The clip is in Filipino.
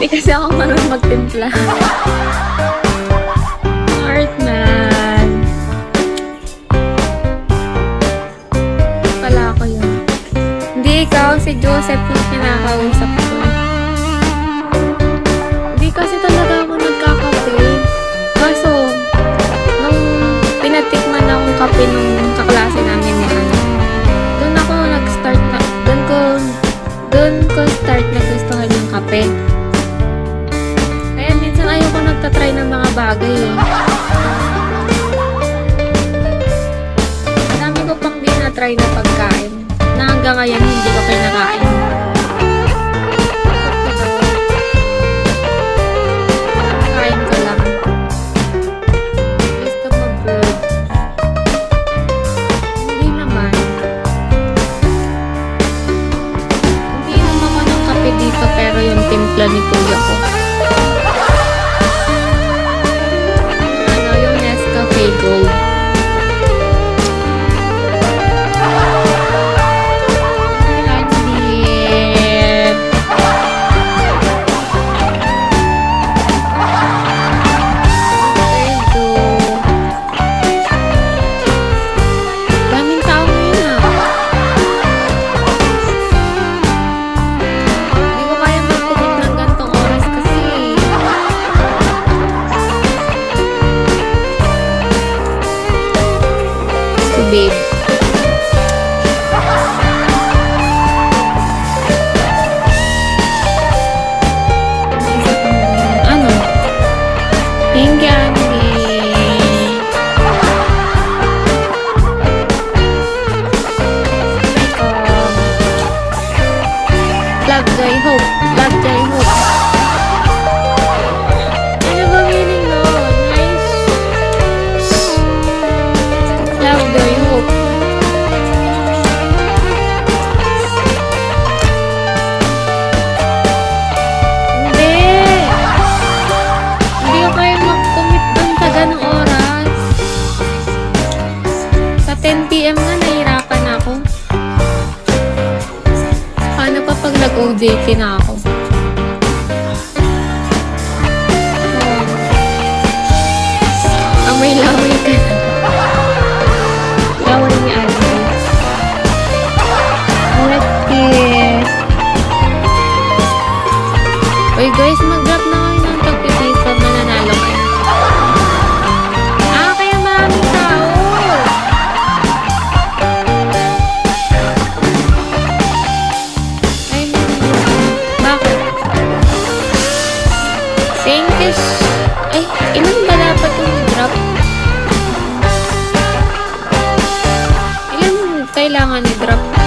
Hindi kasi ako marunong magtimpla. Art man. Pala ako yun. Hindi ikaw, si Joseph yung kinakausap ko. Hindi kasi talaga ako nagkakape. Kaso, nung pinatikman akong kape nung kaklase namin ni ano, doon ako nag-start na, doon ko start na gustuhan yung kape. Kaya minsan ayoko nagtatry ng mga bagay eh. Dami ko pang di na-try na pagkain na hanggang ngayon hindi ko kinakain. Kain ko lang. Gusto mo bird? Hindi naman. Hindi naman ako ng kape dito pero yung timpla ni kuya ko. Ano, yung Nescafe Gold. Babe. Ano? Pink candy. Love, joy, hope. Love, joy, hope. Ano ba meaning nun? Nice. Love, joy, hope. Hindi ko kaya mag-commit dun sa ganong oras. Sa 10 PM na nahirapan ako. Paano pa pag nag-OJT na ako? Amoy-lamoy ka na. Laway ni Ate. Let's kiss. Uy guys, mag-drop na kayo ng tagpipiso. Mananalo kayo. Kaya maraming tao. Ay, bakit? Thank you. Ay, ilan ba dapat yung drop? Ilan kailangan i-drop?